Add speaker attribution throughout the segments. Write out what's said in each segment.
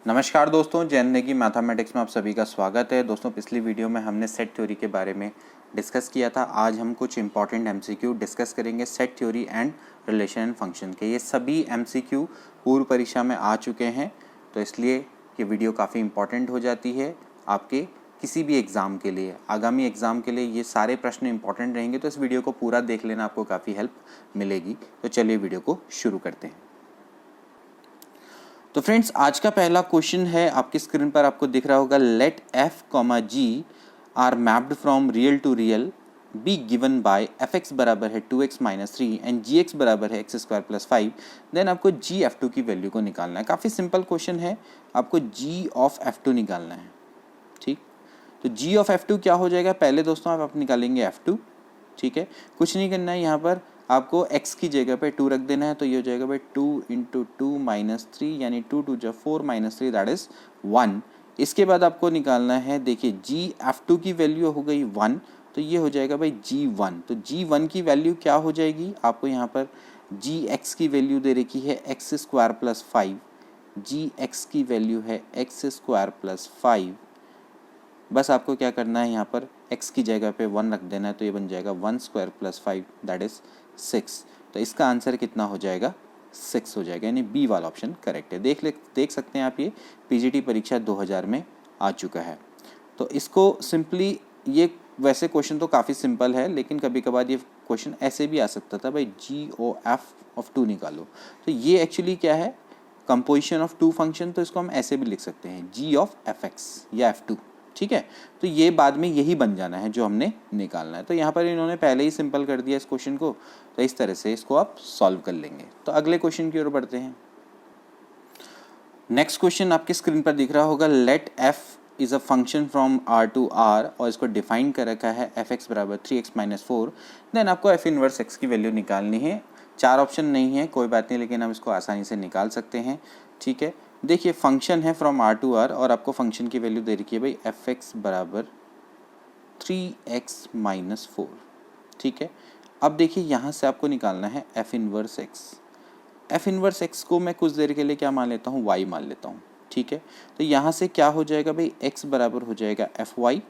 Speaker 1: नमस्कार दोस्तों, जैन की मैथमेटिक्स में आप सभी का स्वागत है। दोस्तों, पिछली वीडियो में हमने सेट थ्योरी के बारे में डिस्कस किया था। आज हम कुछ इंपॉर्टेंट एमसीक्यू डिस्कस करेंगे set theory and relation and function के। ये सभी एमसीक्यू पूर्व परीक्षा में आ चुके हैं, तो इसलिए ये वीडियो काफ़ी इंपॉर्टेंट हो जाती है आपके किसी भी एग्ज़ाम के लिए। आगामी एग्ज़ाम के लिए ये सारे प्रश्न इंपॉर्टेंट रहेंगे, तो इस वीडियो को पूरा देख लेना, आपको काफ़ी हेल्प मिलेगी। तो चलिए वीडियो को शुरू करते हैं। तो फ्रेंड्स, आज का पहला क्वेश्चन है, आपकी स्क्रीन पर आपको दिख रहा होगा। Let F comma G are mapped from real to real be given by F X बराबर है 2x minus 3 and ji X बराबर है एक्स स्क्वायर प्लस 5। देन आपको जी एफ टू की वैल्यू को निकालना है। काफ़ी सिंपल क्वेश्चन है, आपको जी ऑफ एफ टू निकालना है। ठीक, तो जी ऑफ एफ टू क्या हो जाएगा? पहले दोस्तों आप निकालेंगे एफ टू। ठीक है, कुछ नहीं करना है, यहाँ पर आपको x की जगह पे 2 रख देना है। तो ये हो जाएगा भाई 2 इंटू 2 माइनस 3, यानी 2 2 जा 4 माइनस 3, दैट इज 1। इसके बाद आपको निकालना है, देखिए जी एफ टू की वैल्यू हो गई 1, तो ये हो जाएगा भाई g1। तो g1 की वैल्यू क्या हो जाएगी? आपको यहाँ पर gx की वैल्यू दे रखी है एक्स स्क्वायर प्लस 5, gx की वैल्यू है एक्स स्क्वायर प्लस 5। बस आपको क्या करना है, यहाँ पर x की जगह पे 1 रख देना है, तो ये बन जाएगा 1 स्क्वायर प्लस 5, दैट इज 6। तो इसका आंसर कितना हो जाएगा? 6 हो जाएगा, यानी बी वाला ऑप्शन करेक्ट है। देख सकते हैं आप, ये पीजीटी परीक्षा 2000 में आ चुका है। तो इसको सिंपली, ये वैसे क्वेश्चन तो काफ़ी सिंपल है, लेकिन कभी कभार ये क्वेश्चन ऐसे भी आ सकता था, भाई जी ओ एफ ऑफ 2 निकालो। तो ये एक्चुअली क्या है? Composition of 2 function. तो इसको हम ऐसे भी लिख सकते हैं, जी ऑफ एफ एक्स या एफ टू। ठीक है, तो ये बाद में यही बन जाना है जो हमने निकालना है। तो यहाँ पर इन्होंने पहले ही सिंपल कर दिया इस क्वेश्चन को, तो इस तरह से इसको आप सॉल्व कर लेंगे। तो अगले क्वेश्चन की ओर बढ़ते हैं। नेक्स्ट क्वेश्चन आपके स्क्रीन पर दिख रहा होगा। Let F is a function from R to R, और इसको डिफाइन कर रखा है एफ एक्स बराबर 3x माइनस 4। देन आपको एफ इनवर्स एक्स की वैल्यू निकालनी है। 4 ऑप्शन नहीं है, कोई बात नहीं, लेकिन हम इसको आसानी से निकाल सकते हैं। ठीक है, देखिए फंक्शन है फ्रॉम आर टू आर, और आपको फंक्शन की वैल्यू दे रखी है भाई एफ एक्स बराबर 3x माइनस 4। ठीक है, अब देखिए यहाँ से आपको निकालना है F inverse x. F inverse x को मैं कुछ देर के लिए क्या मान लेता हूँ? y मान लेता हूँ। ठीक है, तो यहाँ से क्या हो जाएगा भाई? x बराबर हो जाएगा एफ वाई।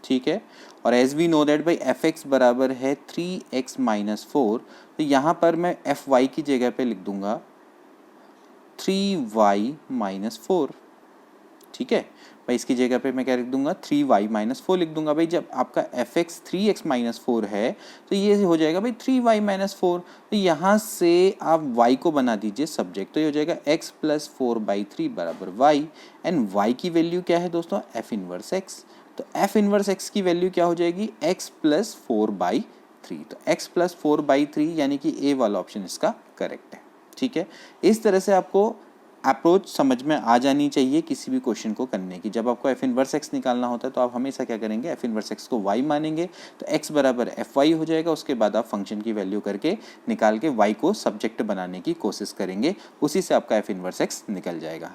Speaker 1: ठीक है, और एज वी नो दैट भाई एफ एक्स बराबर है 3x माइनस 4, तो यहाँ पर मैं एफ वाई की जगह पे लिख दूंगा 3y माइनस 4। ठीक है भाई, इसकी जगह पे मैं क्या लिख दूंगा? 3y माइनस 4 लिख दूंगा। भाई जब आपका एफ एक्स 3x माइनस 4 है, तो ये हो जाएगा भाई 3y माइनस 4। तो यहाँ से आप y को बना दीजिए सब्जेक्ट, तो ये हो जाएगा x प्लस 4/3 बराबर y। एंड y की वैल्यू क्या है दोस्तों? F inverse x। तो एफ इनवर्स x की वैल्यू क्या हो जाएगी? x plus 4/3। तो x प्लस 4/3, यानी कि ए वाला ऑप्शन इसका करेक्ट है। ठीक है, इस तरह से आपको अप्रोच समझ में आ जानी चाहिए किसी भी क्वेश्चन को करने की। जब आपको एफ इनवर्स एक्स निकालना होता है, तो आप हमेशा क्या करेंगे? एफ इनवर्स एक्स को y मानेंगे, तो x बराबर एफ वाई हो जाएगा। उसके बाद आप फंक्शन की वैल्यू करके निकाल के y को सब्जेक्ट बनाने की कोशिश करेंगे, उसी से आपका एफ इनवर्स एक्स निकल जाएगा।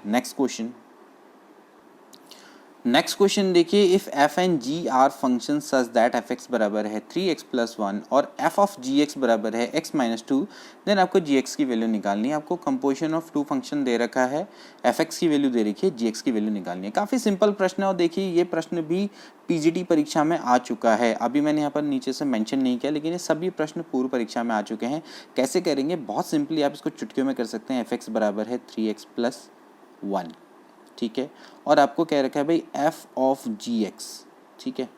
Speaker 1: नेक्स्ट क्वेश्चन देखिए, if F and G are function such that F X बराबर है 3x प्लस 1 और एफ ऑफ जी एक्स बराबर है x माइनस 2, देन आपको जी एक्स की वैल्यू निकालनी है। आपको कंपोजिशन ऑफ 2 फंक्शन दे रखा है, एफ एक्स की वैल्यू दे रखी है, जी एक्स की वैल्यू निकालनी है। काफ़ी सिंपल प्रश्न है, और देखिए ये प्रश्न भी पीजीटी परीक्षा में आ चुका है। अभी मैंने यहाँ पर नीचे से मेंशन नहीं किया, लेकिन ये सभी प्रश्न पूर्व परीक्षा में आ चुके हैं। कैसे करेंगे? बहुत सिंपली आप इसको चुटकियों में कर सकते हैं। एफ एक्स बराबर है 3x प्लस 1। ठीक है, और आपको कह रखा है भाई एफ ऑफ जी एक्स। ठीक है,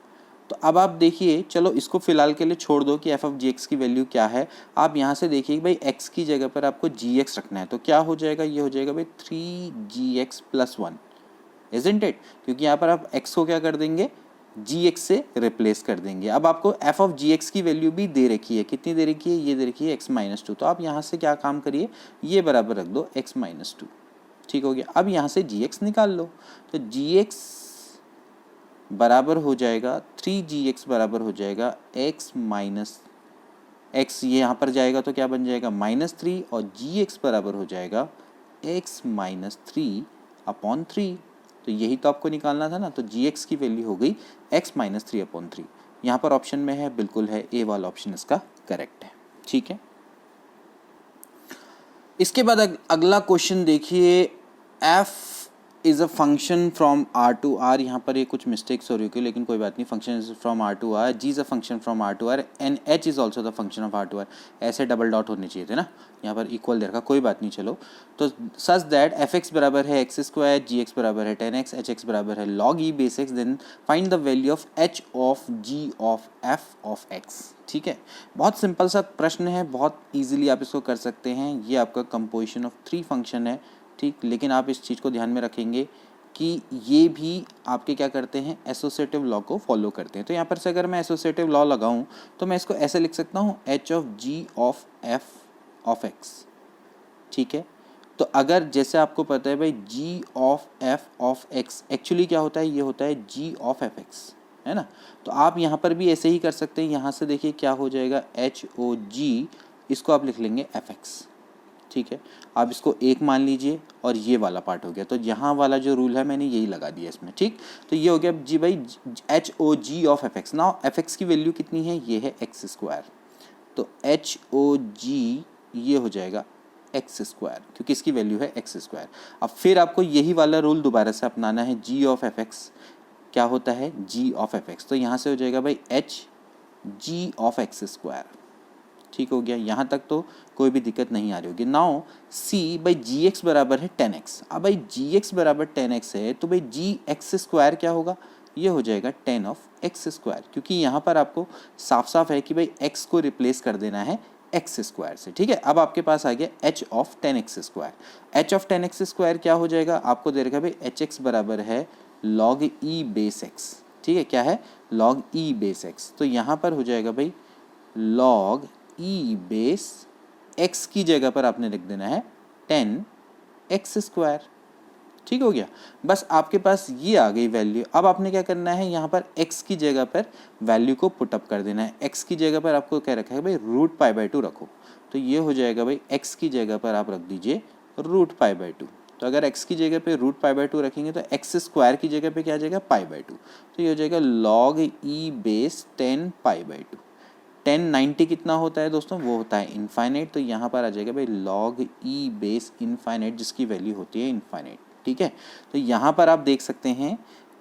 Speaker 1: तो अब आप देखिए, चलो इसको फिलहाल के लिए छोड़ दो कि एफ ऑफ जी एक्स की वैल्यू क्या है। आप यहाँ से देखिए भाई एक्स की जगह पर आपको जी एक्स रखना है, तो क्या हो जाएगा? ये हो जाएगा भाई 3gx प्लस 1, इजंट इट? क्योंकि यहाँ पर आप एक्स को क्या कर देंगे? जी एक्स से रिप्लेस कर देंगे। अब आपको एफ ऑफ जी एक्स की वैल्यू भी दे रखी है, कितनी दे रखी है? ये दे रखी है x माइनस 2। तो आप यहाँ से क्या काम करिए? ये बराबर रख दो x माइनस 2। ठीक हो गया। अब यहाँ से gx निकाल लो, तो gx बराबर हो जाएगा 3gx बराबर हो जाएगा x माइनस x, ये यहाँ पर जाएगा तो क्या बन जाएगा? -3, और gx बराबर हो जाएगा x माइनस 3/3। तो यही तो आपको निकालना था ना। तो gx की वैल्यू हो गई x माइनस 3/3। यहाँ पर ऑप्शन में है, बिल्कुल है, ए वाला ऑप्शन इसका करेक्ट है। ठीक है, इसके बाद अगला क्वेश्चन देखिए, F is a function from R to R, यहाँ पर ये कुछ मिस्टेक्स हो रही होगी लेकिन कोई बात नहीं, function is from R to R, G is a function from R to R and H is also the function of R to R. ऐसे डबल डॉट होने चाहिए थे ना, यहाँ पर इक्वल दे रखा, कोई बात नहीं। चलो तो सच दैट एफ एक्स बराबर है एक्स स्क्वायर, जी एक्स बराबर है 10x, एच एक्स बराबर है log E base X, then find the value of H of G of F of X. ठीक है, बहुत सिंपल सा प्रश्न है, बहुत ईजिली आप इसको कर सकते हैं। ये आपका कंपोजिशन ऑफ 3 फंक्शन है, ठीक, लेकिन आप इस चीज़ को ध्यान में रखेंगे कि ये भी आपके क्या करते हैं, एसोसिएटिव लॉ को फॉलो करते हैं। तो यहाँ पर से अगर मैं एसोसिएटिव लॉ लगाऊं तो मैं इसको ऐसे लिख सकता हूँ, H of G of F of X. ठीक है, तो अगर जैसे आपको पता है भाई G of F of X actually क्या होता है, ये होता है जी ऑफ एफ एक्स, है ना। तो आप यहाँ पर भी ऐसे ही कर सकते हैं, यहाँ से देखिए क्या हो जाएगा, एच ओ जी, इसको आप लिख लेंगे एफ एक्स। ठीक है, आप इसको एक मान लीजिए और ये वाला पार्ट हो गया, तो यहाँ वाला जो रूल है मैंने यही लगा दिया इसमें। ठीक, तो ये हो गया जी भाई H O G of F X. Now F X की वैल्यू कितनी है, ये है एक्स स्क्वायर, तो एच ओ जी ये हो जाएगा एक्स स्क्वायर, क्योंकि इसकी वैल्यू है एक्स स्क्वायर। अब फिर आपको यही वाला रूल दोबारा से अपनाना है, जी ऑफ एफ एक्स क्या होता है, जी ऑफ एफ एक्स, तो यहाँ से हो जाएगा भाई H G of X square. ठीक हो गया, यहाँ तक तो कोई भी दिक्कत नहीं आ रही होगी। नाउ सी भाई जी एक्स बराबर है 10x, अब भाई जी एक्स बराबर 10x है तो भाई जी एक्स स्क्वायर क्या होगा, ये हो जाएगा 10 ऑफ एक्स स्क्वायर, क्योंकि यहाँ पर आपको साफ साफ है कि भाई x को रिप्लेस कर देना है एक्स स्क्वायर से। ठीक है, अब आपके पास आ गया H of 10x square. H of 10x square क्या हो जाएगा, आपको दे रखा है भाई एच एक्स बराबर है लॉग ई बेस एक्स। ठीक है, क्या है, लॉग ई बेस एक्स, तो यहाँ पर हो जाएगा भाई लॉग ई बेस एक्स की जगह पर आपने लिख देना है 10x स्क्वायर। ठीक हो गया, बस आपके पास ये आ गई वैल्यू। अब आपने क्या करना है, यहाँ पर x की जगह पर वैल्यू को पुटअप कर देना है। x की जगह पर आपको क्या रखा है भाई, रूट पाई बाई 2 रखो, तो ये हो जाएगा भाई x की जगह पर आप रख दीजिए रूट पाई बाई 2। तो अगर x की जगह पे रूट पाई बाई 2 रखेंगे तो x स्क्वायर की जगह पे क्या आ जाएगा, पाई बाई 2, तो ये हो जाएगा log E base 10 pi by 2। 1090 कितना होता है दोस्तों, वो होता है इनफाइनाइट, तो यहाँ पर आ जाएगा भाई लॉग ई बेस इनफाइनाइट, जिसकी वैल्यू होती है इनफाइनाइट। ठीक है, तो यहाँ पर आप देख सकते हैं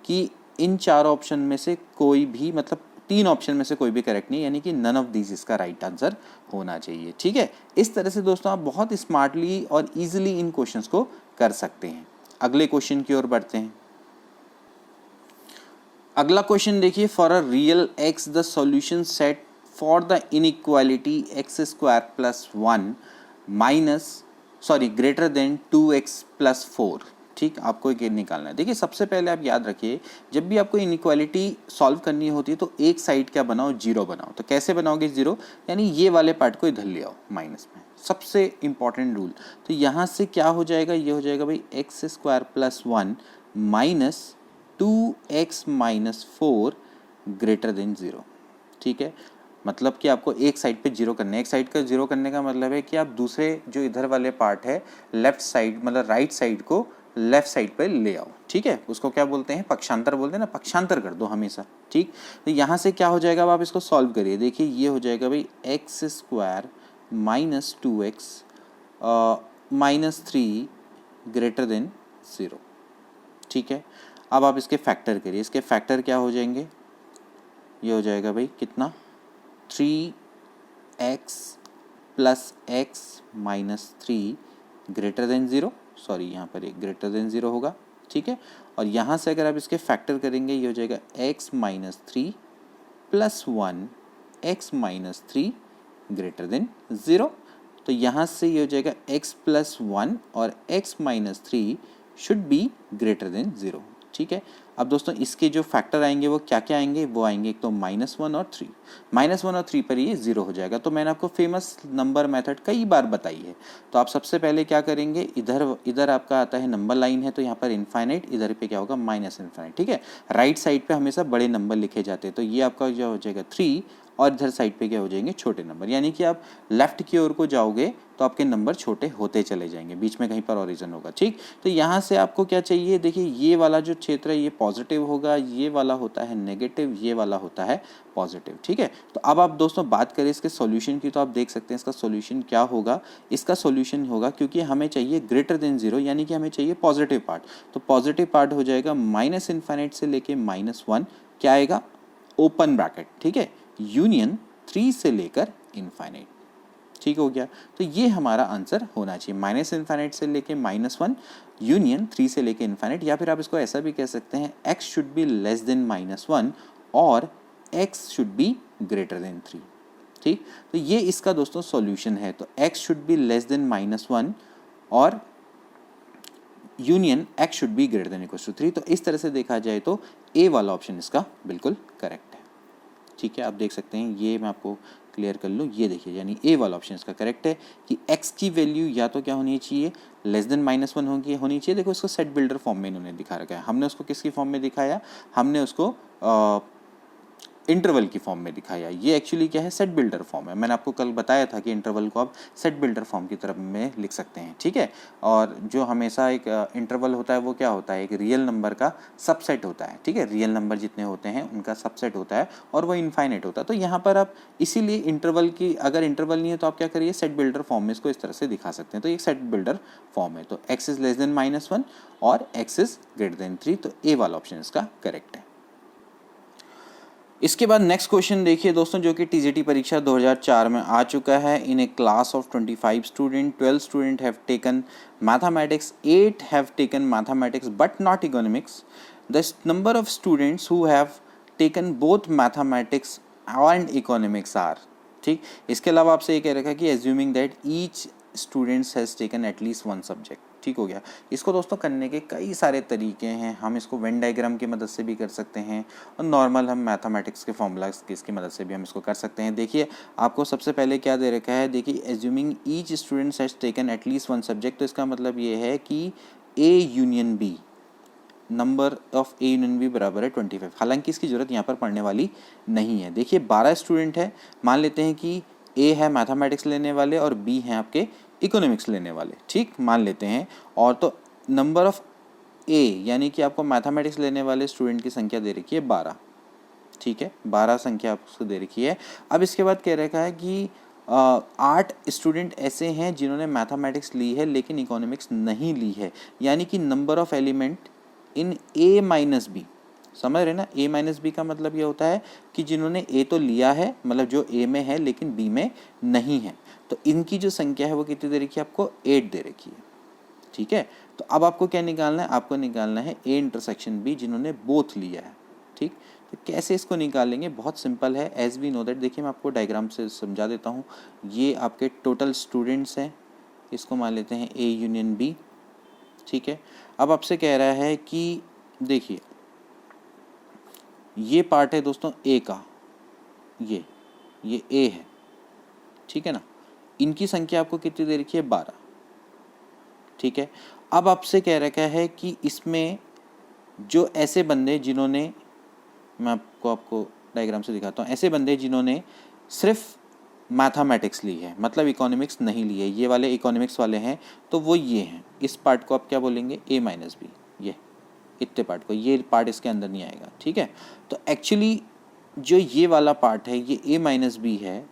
Speaker 1: कि इन 4 ऑप्शन में से कोई भी, मतलब 3 ऑप्शन में से कोई भी करेक्ट नहीं, यानी कि नन ऑफ दीज इसका राइट आंसर होना चाहिए। ठीक है, इस तरह से दोस्तों आप बहुत स्मार्टली और ईजिली इन क्वेश्चंस को कर सकते हैं। अगले क्वेश्चन की ओर बढ़ते हैं। अगला क्वेश्चन देखिए, for a real x the solution set for the inequality x square plus 1 greater than 2x plus 4। ठीक, आपको ये निकालना है। देखिए सबसे पहले आप याद रखिए, जब भी आपको इनइक्वालिटी सॉल्व करनी होती है तो एक साइड क्या बनाओ, जीरो बनाओ। तो कैसे बनाओगे जीरो, यानी ये वाले पार्ट को इधर ले आओ माइनस में, सबसे इंपॉर्टेंट रूल। तो यहाँ से क्या हो जाएगा, ये हो जाएगा भाई x square plus 1 minus 2x minus 4 greater than 0। ठीक है, मतलब कि आपको एक साइड पे जीरो करना है। एक साइड का जीरो करने का मतलब है कि आप दूसरे जो इधर वाले पार्ट है लेफ्ट साइड, मतलब राइट साइड को लेफ्ट साइड पे ले आओ। ठीक है, उसको क्या बोलते हैं, पक्षांतर बोलते हैं ना, पक्षांतर कर दो हमेशा। ठीक, तो यहाँ से क्या हो जाएगा, अब आप इसको सॉल्व करिए। देखिए ये हो जाएगा भाई x square minus 2x minus 3 greater than 0। ठीक है, अब आप इसके फैक्टर करिए। इसके फैक्टर क्या हो जाएंगे, ये हो जाएगा भाई कितना, 3x plus x minus 3 greater than 0, sorry यहाँ पर एक ग्रेटर देन 0 होगा। ठीक है, और यहाँ से अगर आप इसके फैक्टर करेंगे ये हो जाएगा x minus 3 plus 1 x minus 3 greater than 0। तो यहाँ से ये हो जाएगा x प्लस 1 और x minus 3 should be greater then 0। ठीक है, अब दोस्तों इसके जो फैक्टर आएंगे वो क्या क्या आएंगे, वो आएंगे एक तो -1 और 3। -1 और 3 पर ये 0 हो जाएगा। तो मैंने आपको फेमस नंबर मेथड कई बार बताई है। तो आप सबसे पहले क्या करेंगे, इधर आपका आता है नंबर लाइन है, तो यहाँ पर इनफाइनाइट, इधर पे क्या होगा माइनस इनफाइनाइट। ठीक है, राइट साइड पे हमेशा बड़े नंबर लिखे जाते हैं, तो ये आपका जो हो जाएगा 3 और इधर साइड पे क्या हो जाएंगे, छोटे नंबर। यानी कि आप लेफ्ट की ओर को जाओगे तो आपके नंबर छोटे होते चले जाएंगे, बीच में कहीं पर ओरिजिन होगा। ठीक, तो यहाँ से आपको क्या चाहिए, देखिए ये वाला जो क्षेत्र है ये पॉजिटिव होगा, ये वाला होता है नेगेटिव, ये वाला होता है पॉजिटिव। ठीक है, तो अब आप दोस्तों बात करें इसके सॉल्यूशन की, तो आप देख सकते हैं इसका सॉल्यूशन क्या होगा। इसका सॉल्यूशन होगा, क्योंकि हमें चाहिए ग्रेटर देन 0, यानी कि हमें चाहिए पॉजिटिव पार्ट, तो पॉजिटिव पार्ट हो जाएगा -∞ से लेके -1, क्या आएगा, ओपन ब्रैकेट। ठीक है, यूनियन 3 से लेकर इनफाइनाइट। ठीक हो गया, तो ये हमारा आंसर होना चाहिए, -∞ से लेके -1, यूनियन 3 से लेके इनफाइनाइट। या फिर आप इसको ऐसा भी कह सकते हैं, x should be less than -1 और x should be greater then 3। ठीक, तो ये इसका दोस्तों सॉल्यूशन है। तो x should be less than -1 और union x should be greater than equal to 3। तो इस तरह से देखा जाए तो ए वाला ऑप्शन इसका बिल्कुल करेक्ट है। ठीक है, आप देख सकते हैं, ये मैं आपको क्लियर कर लूँ, ये देखिए, यानी ए वाला ऑप्शन इसका करेक्ट है कि x की वैल्यू या तो क्या होनी चाहिए, लेस देन -1 होनी चाहिए। देखो इसको सेट बिल्डर फॉर्म में इन्होंने दिखा रखा है, हमने उसको किसकी फॉर्म में दिखाया, हमने उसको इंटरवल की फॉर्म में दिखाया। ये एक्चुअली क्या है, सेट बिल्डर फॉर्म है। मैंने आपको कल बताया था कि इंटरवल को आप सेट बिल्डर फॉर्म की तरफ में लिख सकते हैं। ठीक है, और जो हमेशा एक इंटरवल होता है वो क्या होता है, एक रियल नंबर का सबसेट होता है। ठीक है, रियल नंबर जितने होते हैं उनका सबसेट होता है और वो इनफाइनाइट होता है। तो यहाँ पर आप इसीलिए इंटरवल की, अगर इंटरवल नहीं है तो आप क्या करिए, सेट बिल्डर फॉर्म में इसको इस तरह से दिखा सकते हैं। तो ये सेट बिल्डर फॉर्म है, तो x इज लेस देन -1 और x इज ग्रेटर देन 3, तो ए वाला ऑप्शन इसका करेक्ट है। इसके बाद नेक्स्ट क्वेश्चन देखिए दोस्तों, जो कि टीजीटी परीक्षा 2004 में आ चुका है। In a class of 25 student, 12 student have taken mathematics, 8 have taken mathematics but not economics. The number of students who have taken both mathematics and economics are. ठीक, इसके अलावा आपसे ये कह रखा है कि assuming that each students has taken at least 1 subject. ठीक हो गया, इसको दोस्तों करने के कई सारे तरीके हैं। हम इसको वेन डायग्राम की मदद से भी कर सकते हैं और नॉर्मल हम मैथमेटिक्स के फॉर्मूलाज की मदद से भी हम इसको कर सकते हैं। देखिए आपको सबसे पहले क्या दे रखा है, देखिए assuming each student has taken at least 1 subject, तो इसका मतलब ये है कि A union B, number of A union B बराबर है 25। हालांकि इसकी ज़रूरत यहाँ पर पड़ने वाली नहीं है। देखिए 12 स्टूडेंट है, मान लेते हैं कि ए है मैथमेटिक्स लेने वाले और बी हैं आपके इकोनॉमिक्स लेने वाले। ठीक, मान लेते हैं, और तो नंबर ऑफ ए यानी कि आपको मैथमेटिक्स लेने वाले स्टूडेंट की संख्या दे रखी है 12। ठीक है, 12 संख्या आपको दे रखी है। अब इसके बाद कह रखा है कि 8 स्टूडेंट ऐसे हैं जिन्होंने मैथमेटिक्स ली है लेकिन इकोनॉमिक्स नहीं ली है, यानी कि number of element in A minus B. समझ रहे ना, ए माइनस बी का मतलब ये होता है कि जिन्होंने ए तो लिया है, मतलब जो ए में है लेकिन बी में नहीं है, तो इनकी जो संख्या है वो कितनी दे रखी है, आपको 8 दे रखी है। ठीक है, तो अब आपको क्या निकालना है, आपको निकालना है ए इंटरसेक्शन बी जिन्होंने बोथ लिया है। ठीक, तो कैसे इसको निकालेंगे, बहुत सिंपल है, एज वी नो दैट। देखिए मैं आपको डायग्राम से समझा देता हूँ। ये आपके टोटल स्टूडेंट्स हैं, इसको मान लेते हैं ए यूनियन बी। ठीक है, अब आपसे कह रहा है कि देखिए ये पार्ट है दोस्तों ए का, ये ए है। ठीक है ना, इनकी संख्या आपको कितनी दे रखी है, 12। ठीक है, अब आपसे कह रखा है कि इसमें जो ऐसे बंदे जिन्होंने, मैं आपको डायग्राम से दिखाता हूँ, ऐसे बंदे जिन्होंने सिर्फ मैथमेटिक्स ली है, मतलब इकोनॉमिक्स नहीं ली है, ये वाले इकोनॉमिक्स वाले हैं, तो वो ये हैं। इस पार्ट को आप क्या बोलेंगे, ए माइनस बी, ये इतने पार्ट को, ये पार्ट इसके अंदर नहीं आएगा। ठीक है, तो एक्चुअली जो ये वाला पार्ट है, ये ए माइनस बी है,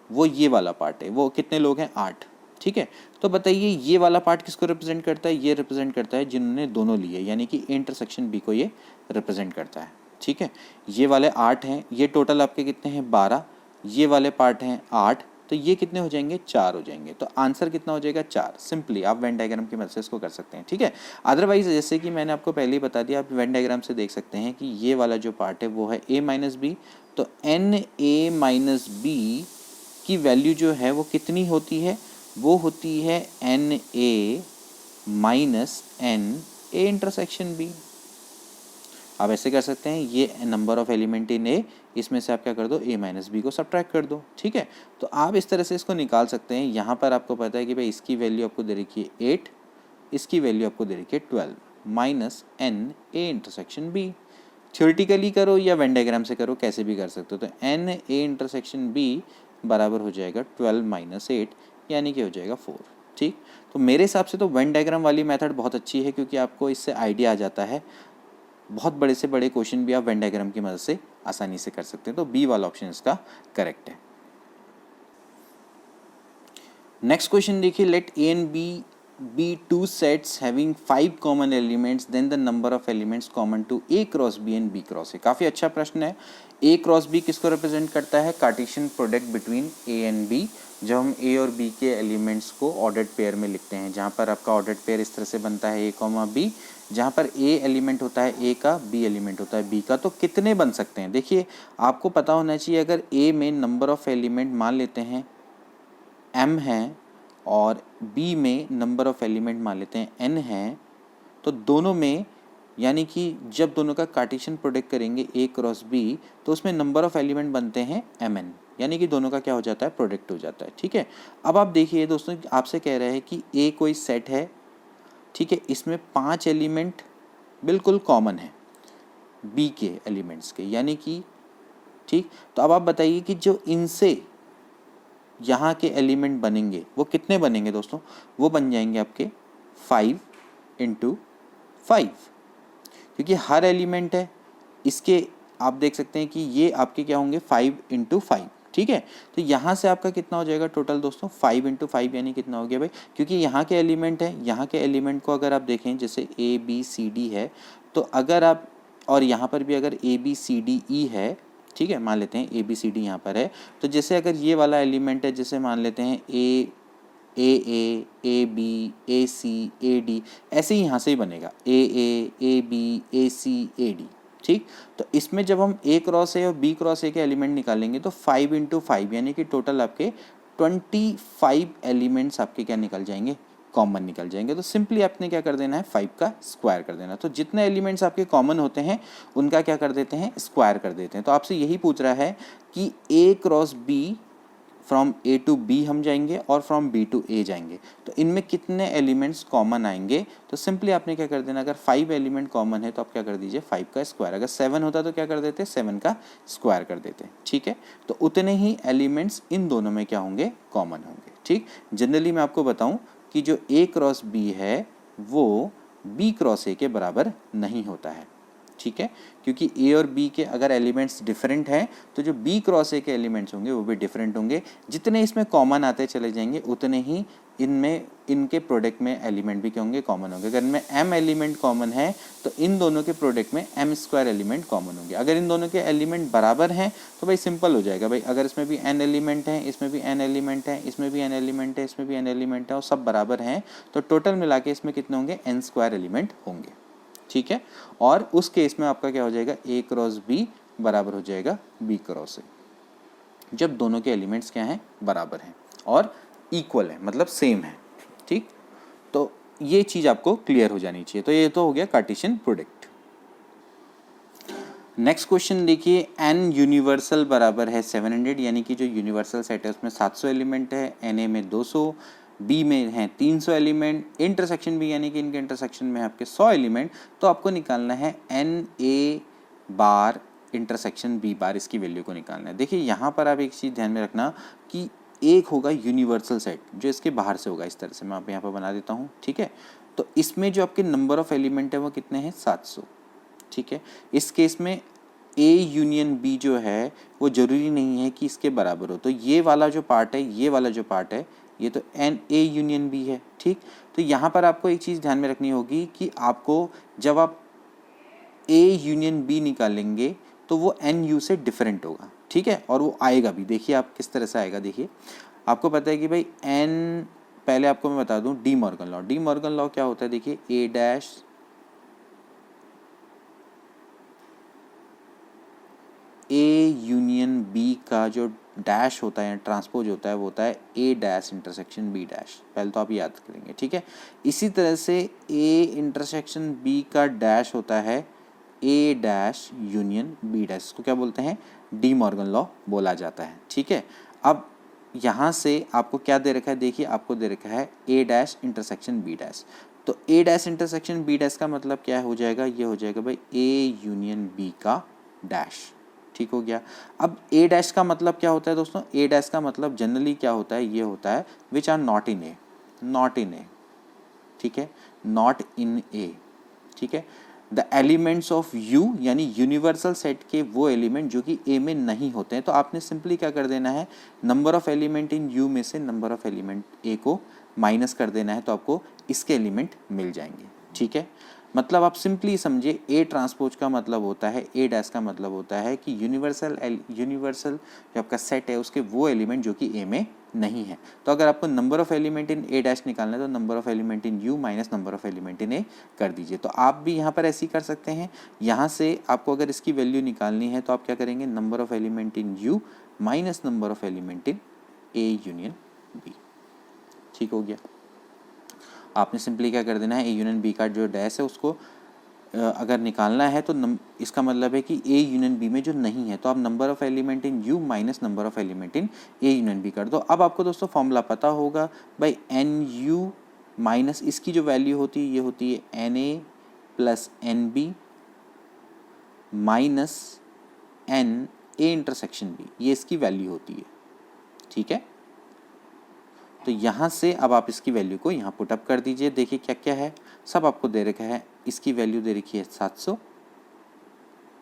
Speaker 1: वो ये वाला पार्ट है। वो कितने लोग हैं, 8। ठीक है, तो बताइए ये वाला पार्ट किसको रिप्रेजेंट करता है, ये रिप्रेजेंट करता है जिन्होंने दोनों लिए, यानी कि इंटरसेक्शन बी को ये रिप्रेजेंट करता है। ठीक है, ये वाले 8 हैं, ये टोटल आपके कितने हैं, 12, ये वाले पार्ट हैं 8, तो ये कितने हो जाएंगे, 4 हो जाएंगे। तो आंसर कितना हो जाएगा, 4। सिंपली आप वेन डायग्राम की मदद से इसको कर सकते हैं। ठीक है, अदरवाइज जैसे कि मैंने आपको पहले ही बता दिया, आप वेन डायग्राम से देख सकते हैं कि ये वाला जो पार्ट है वो है ए माइनस बी, तो एन ए माइनस बी की वैल्यू जो है वो कितनी होती है, वो होती है N A minus N A intersection B. आप ऐसे कर सकते हैं, ये number of element in A, इसमें से आप क्या कर दो, ए माइनस बी को सब्ट्रैक्ट कर दो। ठीक है, तो आप इस तरह से इसको निकाल सकते हैं। यहाँ पर आपको पता है कि भाई इसकी वैल्यू आपको दे रखी है 8, इसकी वैल्यू आपको दे रखी है 12 minus N A intersection B. Theoretically करो या वेन डायग्राम से करो, कैसे भी कर सकते हो। तो एन ए इंटरसेक्शन बी बराबर हो जाएगा 12 माइनस 8 यानी कि हो जाएगा 4। ठीक, तो मेरे हिसाब से तो वेन डायग्राम वाली मेथड बहुत अच्छी है क्योंकि आपको इससे आइडिया आ जाता है। बहुत बड़े से बड़े क्वेश्चन भी आप वेन डायग्राम की मदद से आसानी से कर सकते हैं। तो बी वाला ऑप्शन इसका करेक्ट है। नेक्स्ट क्वेश्चन देखिए, let A and B be two sets having 5 common elements, then the number of elements common to A cross B and B cross A। काफ़ी अच्छा प्रश्न है। A क्रॉस B किसको represent करता है? Cartesian product between A and B। जब हम A और B के एलिमेंट्स को ऑर्डर्ड पेयर में लिखते हैं, जहाँ पर आपका ऑर्डर्ड पेयर इस तरह से बनता है A कॉमा B, जहाँ पर A एलिमेंट होता है A का, B एलिमेंट होता है B का। तो कितने बन सकते हैं? देखिए आपको पता होना चाहिए, अगर A में नंबर ऑफ एलिमेंट मान लेते हैं M है और B में नंबर ऑफ एलिमेंट मान लेते हैं n है, तो दोनों में यानी कि जब दोनों का कार्टेशियन प्रोडक्ट करेंगे A क्रॉस B तो उसमें नंबर ऑफ एलिमेंट बनते हैं mn, यानी कि दोनों का क्या हो जाता है? प्रोडक्ट हो जाता है। ठीक है, अब आप देखिए दोस्तों, आपसे कह रहा है कि A कोई सेट है, ठीक है, इसमें 5 एलिमेंट बिल्कुल कॉमन है B के एलिमेंट्स के, यानी कि ठीक। तो अब आप बताइए कि जो इनसे यहाँ के एलिमेंट बनेंगे वो कितने बनेंगे दोस्तों? वो बन जाएंगे आपके 5 इंटू 5, क्योंकि हर एलिमेंट है इसके, आप देख सकते हैं कि ये आपके क्या होंगे? 5 इंटू 5। ठीक है, तो यहाँ से आपका कितना हो जाएगा टोटल दोस्तों? 5 इंटू 5 यानी कितना हो गया भाई? क्योंकि यहाँ के एलिमेंट है, यहाँ के एलिमेंट को अगर आप देखें जैसे A B C D है, तो अगर आप, और यहाँ पर भी अगर A B C D E है, ठीक है, मान लेते हैं A B C D यहाँ पर है, तो जैसे अगर ये वाला एलिमेंट है, जैसे मान लेते हैं A B A C A D, ऐसे ही यहाँ से ही बनेगा A B A C A D। ठीक, तो इसमें जब हम A क्रॉस A और B क्रॉस A के एलिमेंट निकालेंगे तो 5 इंटू 5 यानी कि टोटल आपके 25 एलिमेंट्स आपके क्या निकल जाएंगे? कॉमन निकल जाएंगे। तो सिंपली आपने क्या कर देना है? 5 का स्क्वायर कर देना। तो जितने एलिमेंट्स आपके कॉमन होते हैं उनका क्या कर देते हैं? स्क्वायर कर देते हैं। तो आपसे यही पूछ रहा है कि A cross B from A to B हम जाएंगे और फ्रॉम B टू A जाएंगे, तो इनमें कितने एलिमेंट्स कॉमन आएंगे? तो सिंपली आपने क्या कर देना, अगर 5 एलिमेंट कॉमन है तो आप क्या कर दीजिए? 5 का स्क्वायर। अगर 7 होता तो क्या कर देते? 7 का स्क्वायर कर देते। ठीक है, तो उतने ही एलिमेंट्स इन दोनों में क्या होंगे? कॉमन होंगे। ठीक, जनरली मैं आपको बताऊं कि जो A क्रॉस B है वो B क्रॉस A के बराबर नहीं होता है। ठीक है, क्योंकि A और B के अगर एलिमेंट्स डिफरेंट हैं तो जो B क्रॉस A के एलिमेंट्स होंगे वो भी डिफरेंट होंगे। जितने इसमें कॉमन आते चले जाएंगे उतने ही इनमें, इनके प्रोडक्ट में एलिमेंट भी क्या होंगे? कॉमन होंगे। अगर इनमें m एलिमेंट कॉमन है तो इन दोनों के प्रोडक्ट में m स्क्वायर एलिमेंट कॉमन होंगे। अगर इन दोनों के एलिमेंट बराबर हैं तो भाई सिंपल हो जाएगा भाई, अगर इसमें भी n एलिमेंट हैं, इसमें भी n एलिमेंट है, इसमें भी n एलिमेंट है, इसमें भी n एलिमेंट है और सब बराबर हैं, तो टोटल मिला के इसमें कितने होंगे? n स्क्वायर एलिमेंट होंगे। ठीक है, और उस केस में आपका क्या हो जाएगा? A क्रॉस B बराबर हो जाएगा B क्रॉस A, जब दोनों के एलिमेंट्स क्या हैं? बराबर हैं और इक्वल है, मतलब सेम है। ठीक, तो ये चीज़ आपको क्लियर हो जानी चाहिए। तो ये तो हो गया कार्टेशियन प्रोडक्ट। नेक्स्ट क्वेश्चन देखिए, n यूनिवर्सल बराबर है 700, यानी कि जो यूनिवर्सल सेट है उसमें 700 एलिमेंट है, Na में 200, B में है 300 एलिमेंट, इंटरसेक्शन भी यानी कि इनके इंटरसेक्शन में आपके 100 एलिमेंट। तो आपको निकालना है NA बार इंटरसेक्शन B बार, इसकी वैल्यू को निकालना है। देखिए यहाँ पर आप एक चीज़ ध्यान में रखना कि एक होगा यूनिवर्सल सेट जो इसके बाहर से होगा, इस तरह से मैं आप यहाँ पर बना देता हूँ। ठीक है, तो इसमें जो आपके नंबर ऑफ एलिमेंट है वो कितने हैं? 700। ठीक है, इस केस में A यूनियन B जो है वो ज़रूरी नहीं है कि इसके बराबर हो, तो ये वाला जो पार्ट है, ये वाला जो पार्ट है, ये तो A यूनियन B है। ठीक, तो यहाँ पर आपको एक चीज़ ध्यान में रखनी होगी कि आपको जब आप A यूनियन B निकालेंगे तो वो NU से डिफरेंट होगा। ठीक है, और वो आएगा भी। देखिए आप किस तरह से आएगा। देखिए आपको पता है कि भाई N, पहले आपको मैं बता दूँ De Morgan law. De Morgan law क्या होता है? देखिए A dash A union B का जो डैश होता है, ट्रांसपोज होता है, वो होता है A dash intersection B dash. पहले तो आप याद करेंगे। ठीक है, इसी तरह से A इंटरसेक्शन B का डैश होता है A dash union B dash. इसको क्या बोलते हैं? डी मॉर्गन लॉ बोला जाता है। ठीक है, अब यहाँ से आपको क्या दे रखा है, देखिए आपको दे रखा है ए डैश इंटरसेक्शन बी डैश। तो ए डैश इंटरसेक्शन बी डैश का मतलब क्या हो जाएगा, ये हो जाएगा भाई ए यूनियन बी का डैश। ठीक हो गया। अब ए डैश का मतलब क्या होता है दोस्तों, ए डैश का मतलब जनरली क्या होता है, ये होता है which are not in A, not in A, ठीक है, नॉट इन ए, ठीक है। द एलिमेंट्स ऑफ यू यानी यूनिवर्सल सेट के वो एलिमेंट जो कि ए में नहीं होते हैं। तो आपने सिंपली क्या कर देना है, number of element in you में से नंबर ऑफ एलिमेंट ए को माइनस कर देना है, तो आपको इसके एलिमेंट मिल जाएंगे। ठीक है, मतलब आप सिंपली समझिए ए ट्रांसपोज का मतलब होता है, ए डैश का मतलब होता है कि यूनिवर्सल जो आपका सेट है उसके वो एलिमेंट जो कि ए में नहीं है। तो अगर आपको number of element in A dash निकालना है तो number of element in U minus number of element in A कर दीजिए। तो आप भी यहाँ पर ऐसे ही कर सकते हैं। यहाँ से आपको अगर इसकी वैल्यू निकालनी है तो आप क्या करेंगे, number of element in U minus number of element in A union B. ठीक हो गया। आपने सिंपली क्या कर देना है, ए यूनियन बी का जो डैश है उसको अगर निकालना है तो इसका मतलब है कि ए यूनियन बी में जो नहीं है, तो आप number of element in U minus number of element in A union B कर दो। अब आपको दोस्तों फॉर्मूला पता होगा भाई, एन यू माइनस इसकी जो वैल्यू होती है ये होती है N A plus N B minus N A intersection B, ये इसकी वैल्यू होती है। ठीक है, तो यहाँ से अब आप इसकी वैल्यू को यहाँ पुटअप कर दीजिए। देखिए क्या क्या है, सब आपको दे रखा है। इसकी वैल्यू दे रखी है 700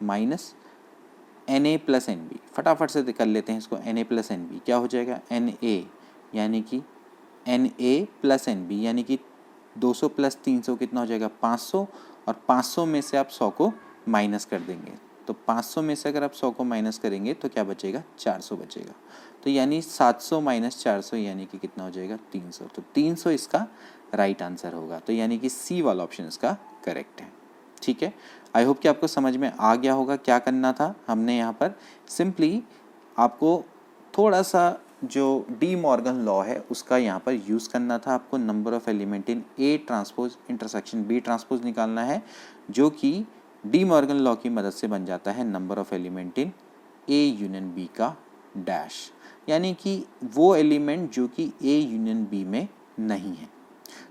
Speaker 1: minus N A plus N B, फटाफट से कर लेते हैं इसको। N A plus N B क्या हो जाएगा, एन ए यानी कि N A plus N B यानी कि 200 प्लस 300 कितना हो जाएगा 500, और 500 में से आप 100 को माइनस कर देंगे। तो 500 में से अगर आप 100 को माइनस करेंगे तो क्या बचेगा, 400 बचेगा। तो यानी 700 माइनस 400 यानी कि कितना हो जाएगा 300। तो 300 इसका राइट आंसर होगा। तो यानी कि सी वाला ऑप्शन इसका करेक्ट है। ठीक है, आई होप कि आपको समझ में आ गया होगा क्या करना था। हमने यहाँ पर सिंपली आपको थोड़ा सा जो डी मॉर्गन लॉ है उसका यहाँ पर यूज़ करना था। आपको number of element in A transpose intersection B transpose निकालना है, जो कि डी मॉर्गन लॉ की मदद से बन जाता है number of element in A union B का डैश, यानी कि वो एलिमेंट जो कि ए यूनियन बी में नहीं है।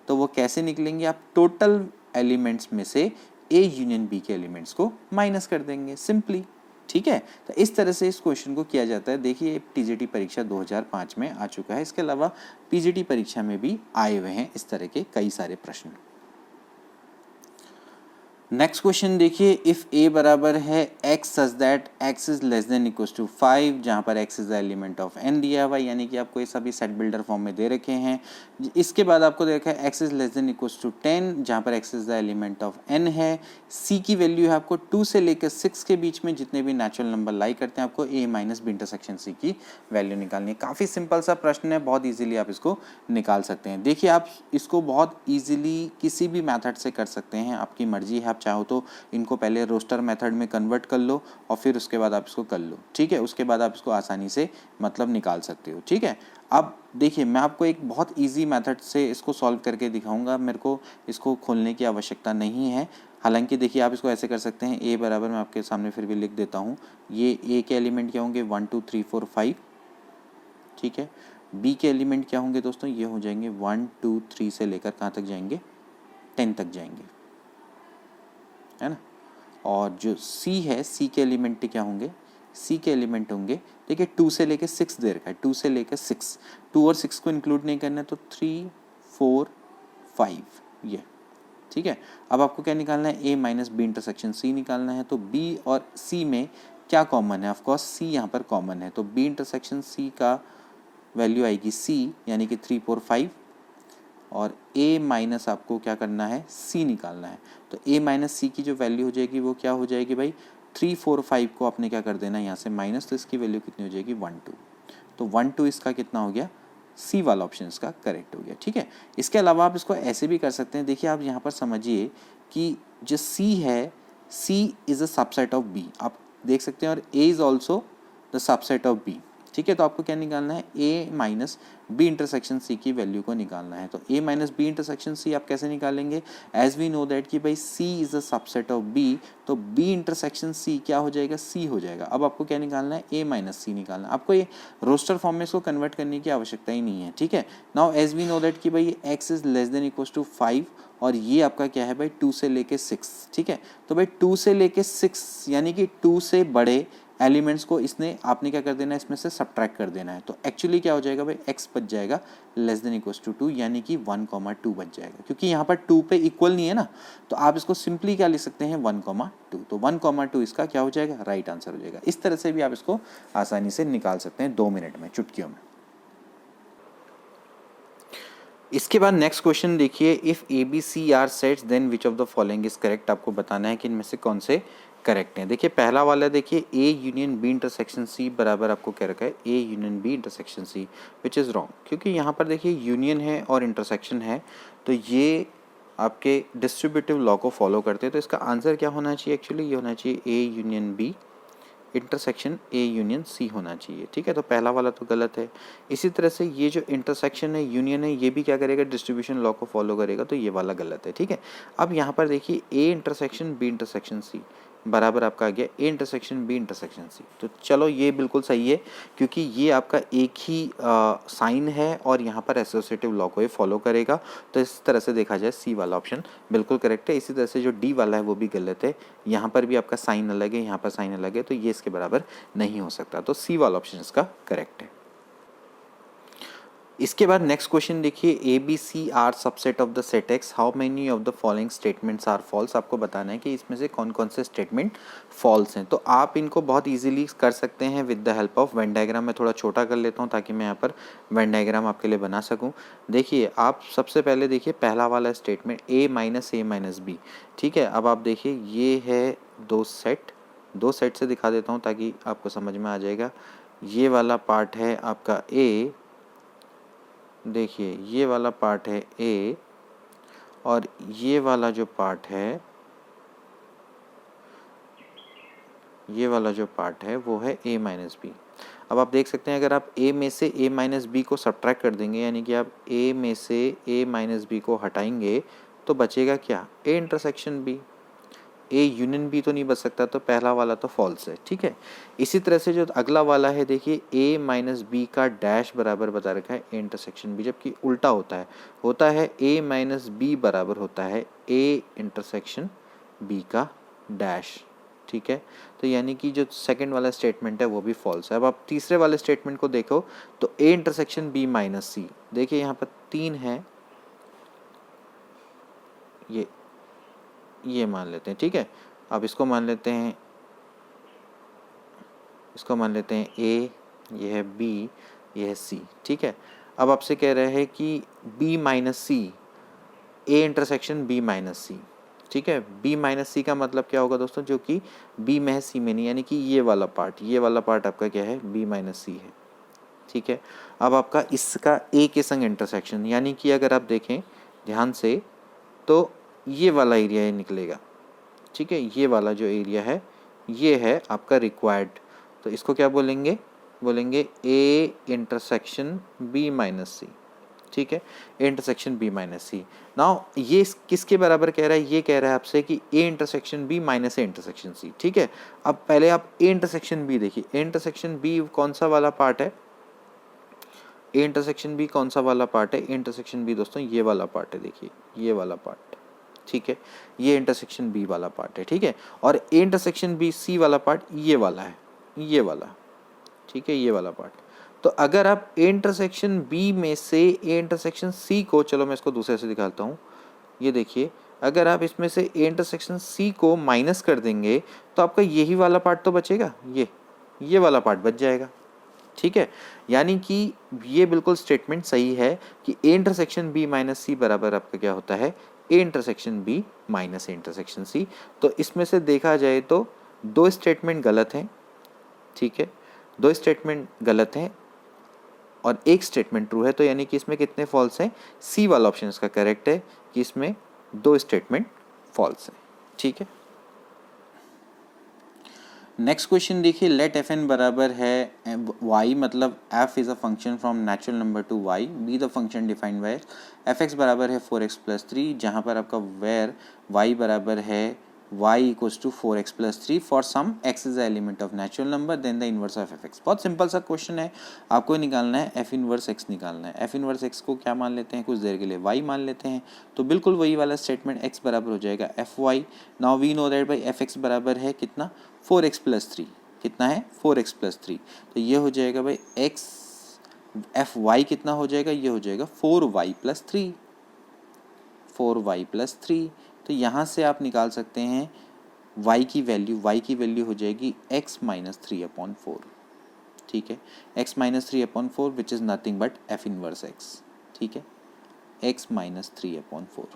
Speaker 1: तो वो कैसे निकलेंगे, आप टोटल एलिमेंट्स में से ए यूनियन बी के एलिमेंट्स को माइनस कर देंगे सिंपली। ठीक है, तो इस तरह से इस क्वेश्चन को किया जाता है। देखिए टीजीटी परीक्षा 2005 में आ चुका है, इसके अलावा पीजीटी परीक्षा में भी आए हुए हैं इस तरह के कई सारे प्रश्न। नेक्स्ट क्वेश्चन देखिए, इफ ए बराबर है x such that x is less than equal to 5, जहाँ पर x is the element of n दिया हुआ, यानी कि आपको ये सभी सेट बिल्डर फॉर्म में दे रखे हैं। इसके बाद आपको दे रखा है x is less than equal to 10, जहाँ पर x is the element of n है। c की वैल्यू है आपको 2 से लेकर 6 के बीच में जितने भी नेचुरल नंबर लाई करते हैं, आपको a minus B intersection c की वैल्यू निकालनी है। काफ़ी सिंपल सा प्रश्न है, बहुत ईजिली आप इसको निकाल सकते हैं। देखिए आप इसको बहुत ईजिली किसी भी मैथड से कर सकते हैं, आपकी मर्जी है। आप चाहो तो इनको पहले रोस्टर मेथड में कन्वर्ट कर लो और फिर उसके बाद आप इसको कर लो। ठीक है, उसके बाद आप इसको आसानी से मतलब निकाल सकते हो। ठीक है, अब देखिए मैं आपको एक बहुत इजी मेथड से इसको सॉल्व करके दिखाऊंगा। मेरे को इसको खोलने की आवश्यकता नहीं है। हालांकि देखिए आप इसको ऐसे कर सकते हैं, ए बराबर मैं आपके सामने फिर भी लिख देता हूँ। ये ए के एलिमेंट क्या होंगे 1 2 3 4 5। ठीक है, बी के एलिमेंट क्या होंगे दोस्तों, ये हो जाएंगे 1 2 3 से लेकर कहाँ तक जाएंगे 10 तक जाएंगे, है ना। और जो C है, C के एलिमेंट क्या होंगे, C के एलिमेंट होंगे देखिए 2 से लेकर 6 दे रखा है, 2 से लेकर 6, 2 और 6 को इंक्लूड नहीं करना है तो 3 4 5 ये। ठीक है, अब आपको क्या निकालना है, A minus B intersection C निकालना है। तो B और C में क्या कॉमन है, ऑफकोर्स C यहाँ पर कॉमन है, तो B इंटरसेक्शन C का वैल्यू आएगी C यानी कि 3 4 5, और a माइनस आपको क्या करना है c निकालना है। तो a माइनस c की जो वैल्यू हो जाएगी वो क्या हो जाएगी भाई 3 4 5 को आपने क्या कर देना है यहाँ से माइनस, तो इसकी वैल्यू कितनी हो जाएगी 1 2। तो 1 2 इसका कितना हो गया, c वाला ऑप्शन इसका करेक्ट हो गया। ठीक है, इसके अलावा आप इसको ऐसे भी कर सकते हैं। देखिए आप यहाँ पर समझिए कि जो c है, c is a subset of b, आप देख सकते हैं, और a is also the subset of b। ठीक है। तो आपको क्या निकालना है, a minus B intersection C की वैल्यू को निकालना है। तो a minus B intersection C आप कैसे निकालेंगे, एज वी नो दैट कि भाई c is a subset of b, तो b इंटरसेक्शन c क्या हो जाएगा, c हो जाएगा। अब आपको क्या निकालना है, a माइनस सी निकालना है। आपको ये रोस्टर फॉर्म में इसको कन्वर्ट करने की आवश्यकता ही नहीं है, ठीक है। Now as we know that कि भाई x is less than equal to 5 और ये आपका क्या है भाई 2 से लेके 6, ठीक है। तो भाई 2 से लेके 6 यानी कि 2 से बड़े एलिमेंट्स को इसने आपने क्या कर देना है, इसमें से सब्ट्रैक्ट कर देना है। तो एक्चुअली क्या हो जाएगा भाई, x बच जाएगा लेस देन इक्वल टू 2 यानी कि 1,2 बच जाएगा, क्योंकि यहाँ पर 2 पे इक्वल नहीं है ना, तो आप इसको सिंपली क्या लिख सकते हैं 1,2। तो 1,2 इसका क्या हो जाएगा, राइट आंसर हो जाएगा। इस तरह से भी आप इसको आसानी से निकाल सकते हैं 2 मिनट में, चुटकियों में। इसके बाद नेक्स्ट क्वेश्चन देखिए, if A B C are sets then which of the following is correct. आपको बताना है कि इनमें से कौन से करेक्ट हैं। देखिए पहला वाला देखिए, A union B intersection C बराबर आपको क्या रखा है, A union B intersection C, which is wrong, क्योंकि यहाँ पर देखिए यूनियन है और इंटरसेक्शन है, तो ये आपके डिस्ट्रीब्यूटिव लॉ को फॉलो करते हैं। तो इसका आंसर क्या होना चाहिए, एक्चुअली ये होना चाहिए A union B intersection A union C होना चाहिए, ठीक है। तो पहला वाला तो गलत है। इसी तरह से ये जो इंटरसेक्शन है, यूनियन है, ये भी क्या करेगा, डिस्ट्रीब्यूशन लॉ को फॉलो करेगा, तो ये वाला गलत है, ठीक है। अब यहाँ पर देखिए A intersection B intersection C बराबर आपका आ गया A intersection B intersection C. तो चलो ये बिल्कुल सही है, क्योंकि ये आपका एक ही साइन है और यहाँ पर एसोसिएटिव लॉ को ये फॉलो करेगा। तो इस तरह से देखा जाए सी वाला ऑप्शन बिल्कुल करेक्ट है। इसी तरह से जो डी वाला है वो भी गलत है, यहाँ पर भी आपका साइन अलग है, यहाँ पर साइन अलग है, तो ये इसके बराबर नहीं हो सकता। तो सी वाला ऑप्शन इसका करेक्ट है। इसके बाद नेक्स्ट क्वेश्चन देखिए, A B C are subset of the set X, how many of the following statements are false. आपको बताना है कि इसमें से कौन कौन से स्टेटमेंट फॉल्स हैं। तो आप इनको बहुत इजीली कर सकते हैं with the help of Venn diagram. मैं थोड़ा छोटा कर लेता हूं ताकि मैं यहाँ पर वेन डायग्राम आपके लिए बना सकूँ। देखिए आप सबसे पहले देखिए पहला वाला स्टेटमेंट ए माइनस बी, ठीक है। अब आप देखिए ये है दो सेट से दिखा देता हूँ ताकि आपको समझ में आ जाएगा। ये वाला पार्ट है आपका ए, देखिए ये वाला पार्ट है ए, और ये वाला जो पार्ट है, ये वाला जो पार्ट है वो है a माइनस बी। अब आप देख सकते हैं अगर आप a में से a माइनस बी को सब्ट्रैक्ट कर देंगे, यानी कि आप a में से a माइनस बी को हटाएंगे, तो बचेगा क्या, a intersection b। A union B तो नहीं बच सकता, तो पहला वाला तो फॉल्स है, ठीक है। इसी तरह से जो अगला वाला है देखिए, ए माइनस बी का डैश बराबर बता रखा है ए इंटरसेक्शन बी, जबकि उल्टा होता है ए माइनस बी बराबर होता है ए इंटरसेक्शन बी का डैश, ठीक है। तो यानी कि जो सेकंड वाला स्टेटमेंट है वो भी फॉल्स है। अब आप तीसरे वाले स्टेटमेंट को देखो, तो ए इंटरसेक्शन बी माइनस सी, देखिए यहाँ पर 3 है, ये मान लेते हैं, ठीक है। अब इसको मान लेते हैं ए, ये है बी, ये है सी, ठीक है। अब आपसे कह रहे हैं कि B minus C, A intersection B minus C, ठीक है। बी माइनस सी का मतलब क्या होगा दोस्तों, जो कि बी में है सी में नहीं, यानी कि ये वाला पार्ट आपका क्या है, बी माइनस सी है, ठीक है। अब आपका इसका ए के संग इंटरसेक्शन, यानी कि अगर आप देखें ध्यान से तो ये वाला एरिया ये निकलेगा, ठीक है। ये वाला जो एरिया है ये है आपका रिक्वायर्ड, तो इसको क्या बोलेंगे A intersection B minus C, ठीक है। A intersection B minus C. Now ये किसके बराबर कह रहा है, ये कह रहा है आपसे कि A intersection B minus A intersection C, ठीक है। अब पहले आप ए इंटरसेक्शन बी देखिए, ए इंटरसेक्शन बी कौन सा वाला पार्ट है, ए इंटरसेक्शन बी कौन सा वाला पार्ट है, ए इंटरसेक्शन बी दोस्तों ये वाला पार्ट है, देखिए ये वाला पार्ट, ठीक है। ये इंटरसेक्शन बी वाला पार्ट है, ठीक है। और ए इंटरसेक्शन बी सी वाला पार्ट ये वाला है, ये वाला, ठीक है, ये वाला पार्ट। तो अगर आप ए इंटरसेक्शन बी में से ए इंटरसेक्शन सी को, चलो मैं इसको दूसरे से दिखाता हूँ, ये देखिए अगर आप इसमें से ए इंटरसेक्शन सी को माइनस कर देंगे तो आपका यही वाला पार्ट तो बचेगा, ये वाला पार्ट बच जाएगा, ठीक है। यानी कि ये बिल्कुल स्टेटमेंट सही है कि A intersection B minus C बराबर आपका क्या होता है, A intersection B minus A intersection C. तो इसमें से देखा जाए तो 2 स्टेटमेंट गलत हैं, ठीक है, 2 स्टेटमेंट गलत हैं और 1 स्टेटमेंट ट्रू है। तो यानी कि इसमें कितने फॉल्स हैं, सी वाला ऑप्शन इसका करेक्ट है कि इसमें 2 स्टेटमेंट फॉल्स हैं, ठीक है। नेक्स्ट क्वेश्चन देखिए, लेट एफ एन बराबर है y, मतलब f is a function from natural number two y, be the function defined by F X बराबर है 4x+3, जहाँ पर आपका वेयर y बराबर है y equals to 4x+3 for some x is the element of natural number then the inverse of F X. बहुत simple सा question है, आपको निकालना है एफ इनवर्स x निकालना है। एफ इनवर्स x को क्या मान लेते हैं, कुछ देर के लिए y मान लेते हैं, तो बिल्कुल वही वाला स्टेटमेंट x बराबर हो जाएगा F Y. Now we know that भाई एफ एक्स बराबर है कितना, 4x+3, कितना है 4x+3, तो ये हो जाएगा भाई x, एफ वाई कितना हो जाएगा, ये हो जाएगा 4y+3, 4y+3। तो यहाँ से आप निकाल सकते हैं y की वैल्यू हो जाएगी x-3/4, ठीक है, x-3/4 which is nothing but F inverse x, ठीक है, x-3/4,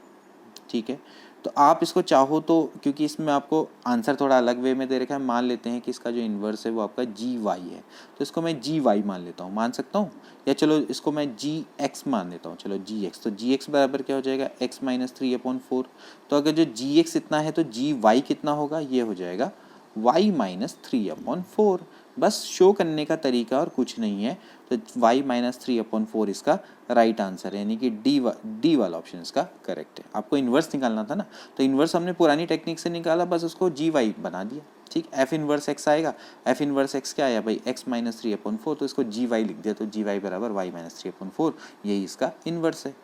Speaker 1: ठीक है। तो आप इसको चाहो तो, क्योंकि इसमें आपको आंसर थोड़ा अलग वे में दे रखा है, मान लेते हैं कि इसका जो इन्वर्स है वो आपका जी वाई है, तो इसको मैं जी वाई मान लेता हूँ, मान सकता हूँ, या चलो इसको मैं जी एक्स मान लेता हूँ, चलो जी एक्स, तो जी एक्स बराबर क्या हो जाएगा x-3/4। तो अगर जो जी एक्स इतना है तो जी वाई कितना होगा, ये हो जाएगा y-3/4। बस शो करने का तरीका और कुछ नहीं है, तो y-3/4 इसका राइट आंसर है, यानी कि डी वाला ऑप्शन इसका करेक्ट है। आपको इन्वर्स निकालना था ना, तो इन्वर्स हमने पुरानी टेक्निक से निकाला, बस उसको जी वाई बना दिया, ठीक। एफ इनवर्स एक्स आएगा, एफ इनवर्स एक्स क्या आया भाई x-3/4, तो इसको जी वाई लिख दिया, तो जी वाई बराबर y-3/4, यही इसका इन्वर्स है।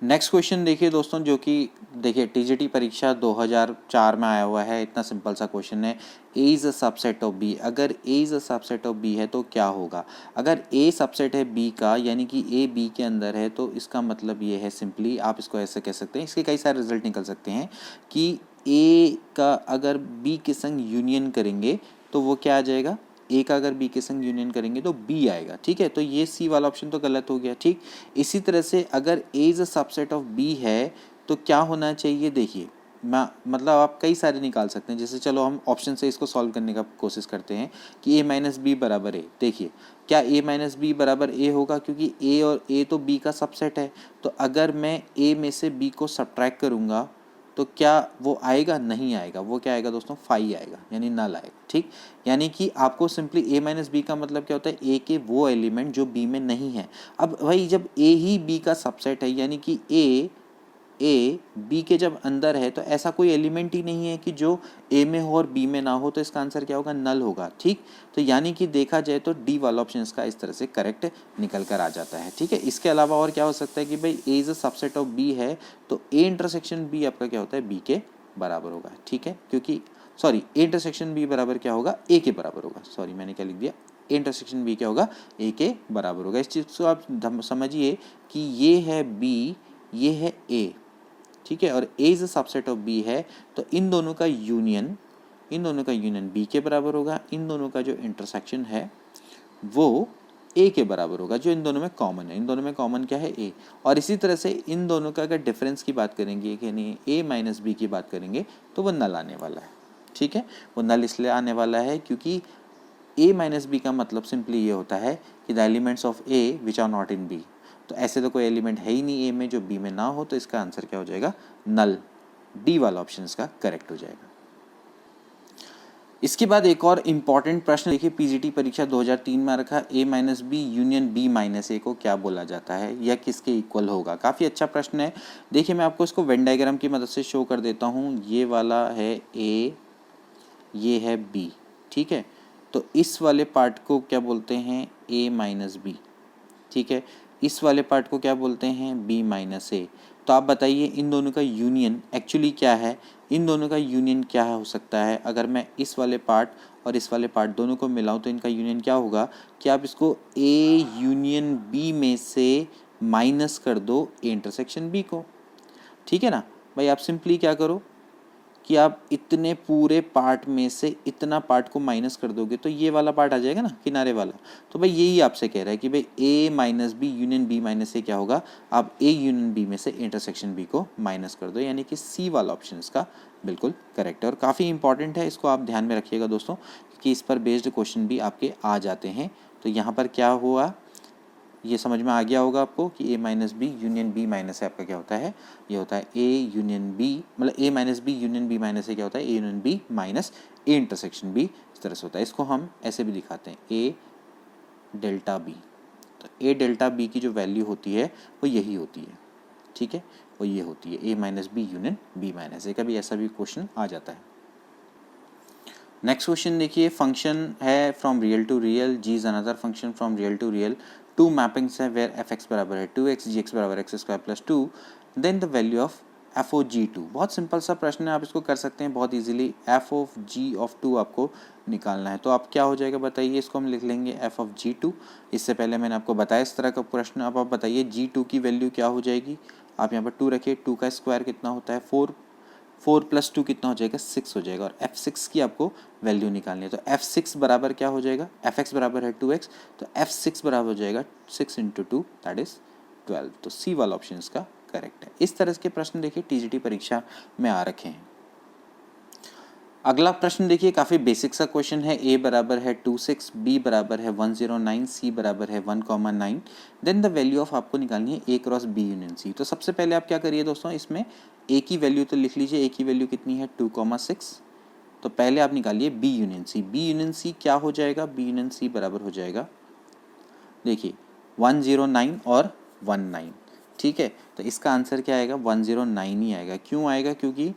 Speaker 1: नेक्स्ट क्वेश्चन देखिए दोस्तों, जो कि देखिए टीजीटी परीक्षा 2004 में आया हुआ है। इतना सिंपल सा क्वेश्चन है, A is a subset of B. अगर A is a subset of B है तो क्या होगा, अगर ए सबसेट है बी का, यानी कि ए बी के अंदर है, तो इसका मतलब ये है, सिंपली आप इसको ऐसे कह सकते हैं, इसके कई सारे रिजल्ट निकल सकते हैं कि ए का अगर बी के संग यूनियन करेंगे तो वो क्या आ जाएगा, ए का अगर बी के संग यूनियन करेंगे तो बी आएगा, ठीक है। तो ये सी वाला ऑप्शन तो गलत हो गया, ठीक। इसी तरह से अगर A is a subset of B है तो क्या होना चाहिए, देखिए मतलब आप कई सारे निकाल सकते हैं, जैसे चलो हम ऑप्शन से इसको सॉल्व करने का कोशिश करते हैं कि a-b बराबर ए। देखिए क्या a-b बराबर ए होगा, क्योंकि ए और ए तो बी का सबसेट है, तो अगर मैं ए में से बी को सब्ट्रैक्ट करूँगा तो क्या वो आएगा, नहीं आएगा, वो क्या आएगा दोस्तों, फाई आएगा, यानी नल आएगा, ठीक। यानी कि आपको सिंपली a-b का मतलब क्या होता है, ए के वो एलिमेंट जो बी में नहीं है। अब भाई जब ए ही बी का सबसेट है, यानी कि ए बी के जब अंदर है, तो ऐसा कोई एलिमेंट ही नहीं है कि जो ए में हो और बी में ना हो, तो इसका आंसर क्या होगा, नल होगा, ठीक। तो यानी कि देखा जाए तो डी वाला ऑप्शन इसका इस तरह से करेक्ट निकल कर आ जाता है, ठीक है। इसके अलावा और क्या हो सकता है कि भाई A is a subset of B है, तो ए इंटरसेक्शन बी आपका क्या होता है, बी के बराबर होगा, ठीक है, क्योंकि सॉरी ए इंटरसेक्शन बी बराबर क्या होगा, ए के बराबर होगा, सॉरी मैंने क्या लिख दिया, ए इंटरसेक्शन बी क्या होगा, ए के बराबर होगा। इस चीज़ को आप समझिए कि ये है बी, ये है ए, ठीक है, और A is a subset of B है, तो इन दोनों का यूनियन बी के बराबर होगा, इन दोनों का जो इंटरसेक्शन है वो ए के बराबर होगा, जो इन दोनों में कॉमन है, इन दोनों में कॉमन क्या है, ए। और इसी तरह से इन दोनों का अगर डिफरेंस की बात करेंगे, यानी a-b की बात करेंगे, तो वो नल आने वाला है, ठीक है। वो नल इसलिए आने वाला है क्योंकि a-b का मतलब सिंपली ये होता है कि the elements of A which are not in B. तो ऐसे तो कोई एलिमेंट है ही नहीं ए में जो बी में ना हो, तो इसका आंसर क्या हो जाएगा, नल। डी वाला ऑप्शन इसका करेक्ट हो जाएगा। इसके बाद एक और इम्पॉर्टेंट प्रश्न देखिए, पीजीटी परीक्षा 2003 में रखा, a-b यूनियन b-a को क्या बोला जाता है, या किसके इक्वल होगा। काफ़ी अच्छा प्रश्न है। देखिए मैं आपको इसको वेन डायग्राम की मदद से शो कर देता हूँ। ये वाला है a, ये है b, ठीक है। तो इस वाले पार्ट को क्या बोलते हैं, a-b, ठीक है। इस वाले पार्ट को क्या बोलते हैं, b-a। तो आप बताइए इन दोनों का यूनियन एक्चुअली क्या है, इन दोनों का यूनियन क्या हो सकता है। अगर मैं इस वाले पार्ट और इस वाले पार्ट दोनों को मिलाऊं तो इनका यूनियन क्या होगा, कि आप इसको a यूनियन b में से माइनस कर दो a इंटरसेक्शन b को, ठीक है ना। भाई आप सिंपली क्या करो कि आप इतने पूरे पार्ट में से इतना पार्ट को माइनस कर दोगे तो ये वाला पार्ट आ जाएगा ना, किनारे वाला। तो भाई यही आपसे कह रहा है कि भाई a-b यूनियन b-a क्या होगा, आप a यूनियन b में से इंटरसेक्शन b को माइनस कर दो, यानी कि सी वाला ऑप्शन इसका बिल्कुल करेक्ट है। और काफ़ी इंपॉर्टेंट है, इसको आप ध्यान में रखिएगा दोस्तों, क्योंकि इस पर बेस्ड क्वेश्चन भी आपके आ जाते हैं। तो यहाँ पर क्या हुआ, ये समझ में आ गया होगा आपको कि a minus B union B minus है आपका क्या होता है, ये होता है a यूनियन बी, मतलब a minus B union B minus है क्या होता है, a union B minus a intersection b, इस तरह से होता है। इसको हम ऐसे भी दिखाते हैं a डेल्टा b। तो a डेल्टा b की जो वैल्यू होती है वो यही होती है, ठीक है, वो ये होती है a minus B union b minus a। कभी ऐसा भी क्वेश्चन आ जाता है। नेक्स्ट क्वेश्चन देखिए, फंक्शन है from real to real, G is another function from real to real, two mappings है वेयर एफ एक्स बराबर है 2x, जी एक्स बराबर X square plus 2, then the value of F O G two. बहुत simple सा प्रश्न है, आप इसको कर सकते हैं बहुत easily. F of G of two आपको निकालना है, तो आप क्या हो जाएगा बताइए, इसको हम लिख लेंगे एफ ऑफ जी टू। इससे पहले मैंने आपको बताया इस तरह का प्रश्न। अब आप बताइए जी टू की वैल्यू क्या हो जाएगी। आप यहाँ पर 2 रखिए, 2 का स्क्वायर कितना होता है 4, 4 प्लस 2 कितना हो जाएगा 6 हो जाएगा, और f6 की आपको वैल्यू निकालनी है। तो f6 बराबर क्या हो जाएगा, fx बराबर है 2x, तो f6 बराबर हो जाएगा 6 इंटू 2 दैट इज 12। तो सी वाला ऑप्शन इसका करेक्ट है। इस तरह के प्रश्न देखिए टीजीटी परीक्षा में आ रखे हैं। अगला प्रश्न देखिए, काफ़ी बेसिक सा क्वेश्चन है। a बराबर है 26, b बराबर है 109, c बराबर है 1,9, देन द वैल्यू ऑफ आपको निकालनी है a cross b union c। तो सबसे पहले आप क्या करिए दोस्तों, इसमें a की वैल्यू तो लिख लीजिए, a की वैल्यू कितनी है 2,6। तो पहले आप निकालिए b union c। b union c क्या हो जाएगा, b यूनियन c बराबर हो जाएगा, देखिए 109 और 19, ठीक है। तो इसका आंसर क्या आएगा, 109 ही आएगा। क्यों आएगा, क्योंकि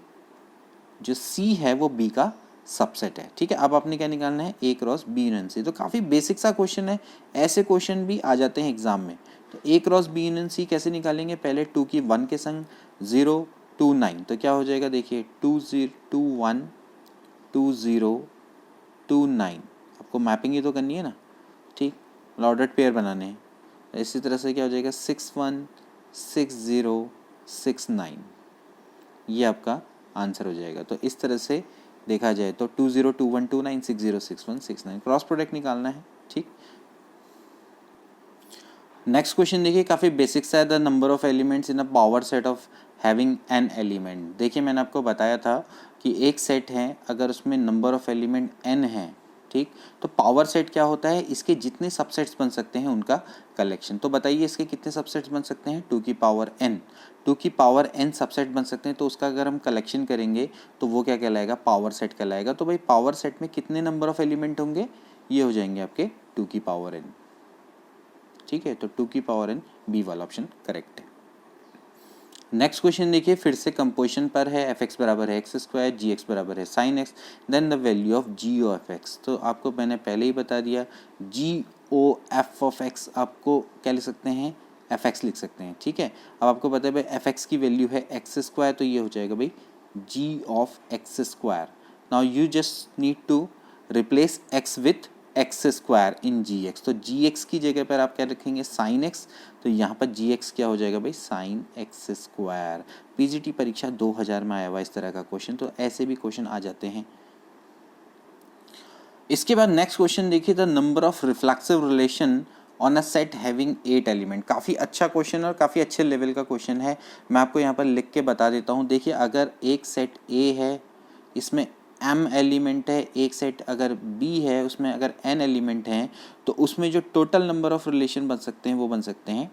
Speaker 1: जो C है वो B का सबसेट है, ठीक है। अब आपने क्या निकालना है, A cross B union C। तो काफ़ी बेसिक सा क्वेश्चन है, ऐसे क्वेश्चन भी आ जाते हैं एग्जाम में। तो A cross B union C कैसे निकालेंगे, पहले 2 की 1 के संग 0 2 9, तो क्या हो जाएगा देखिए 2 0 2 1 2 0 2 9। आपको मैपिंग ही तो करनी है ना, ठीक, ऑर्डर्ड पेयर बनाने हैं। इसी तरह से क्या हो जाएगा 6 1 6 0 6 9, ये आपका आंसर हो जाएगा। तो इस तरह से देखा जाए तो 2 0 2 1 2 9 6 0 6 1 6 9 क्रॉस प्रोडक्ट निकालना है, ठीक। नेक्स्ट क्वेश्चन देखिए, काफ़ी बेसिक सा है। The number of elements in a power set of having an element. देखिए मैंने आपको बताया था कि एक सेट है, अगर उसमें नंबर ऑफ एलिमेंट n है, ठीक, तो पावर सेट क्या होता है, इसके जितने सबसेट्स बन सकते हैं उनका कलेक्शन। तो बताइए इसके कितने सबसेट्स बन सकते हैं, 2 की पावर n, 2 की पावर n सबसेट बन सकते हैं। तो उसका अगर हम कलेक्शन करेंगे तो वो क्या कहलाएगा, पावर सेट कहलाएगा। तो भाई पावर सेट में कितने नंबर ऑफ एलिमेंट होंगे, ये हो जाएंगे आपके 2 की पावर n, ठीक है। तो 2 की पावर n, बी वाला ऑप्शन करेक्ट है। नेक्स्ट क्वेश्चन देखिए, फिर से कंपोजिशन पर है। एफ एक्स बराबर है एक्स स्क्वायर, जी एक्स बराबर है sine X, then the value of G O F X. तो आपको मैंने पहले ही बता दिया, G O F of X आपको क्या लिख सकते हैं, एफ एक्स लिख सकते हैं, ठीक है। अब आपको पता है भाई एफ एक्स की वैल्यू है एक्स स्क्वायर, तो ये हो जाएगा भाई G of X square. Now you just need to replace X with X square in G X. तो जी एक्स की जगह पर आप क्या रखेंगे, साइन एक्स। तो यहाँ पर जी एक्स क्या हो जाएगा भाई, साइन एक्स स्क्वायर। पीजीटी परीक्षा 2000 में आया हुआ इस तरह का क्वेश्चन, तो ऐसे भी क्वेश्चन आ जाते हैं। इसके बाद नेक्स्ट क्वेश्चन देखिए, the number of reflexive relation on a set having 8 element. काफ़ी अच्छा क्वेश्चन और काफ़ी अच्छे लेवल का क्वेश्चन है। मैं आपको यहाँ पर लिख के बता देता हूँ। देखिए अगर एक सेट ए है, इसमें m एलिमेंट है, एक सेट अगर b है उसमें अगर n एलिमेंट हैं, तो उसमें जो टोटल नंबर ऑफ रिलेशन बन सकते हैं वो बन सकते हैं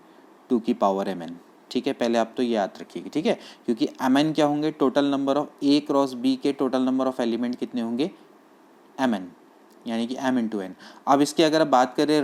Speaker 1: 2 की पावर mn, ठीक है। पहले आप तो ये याद रखिएगा, ठीक है, क्योंकि mn क्या होंगे, total number of a cross b के टोटल नंबर ऑफ एलिमेंट कितने होंगे, mn, यानी कि m इंटू एन। अब इसकी अगर आप बात करें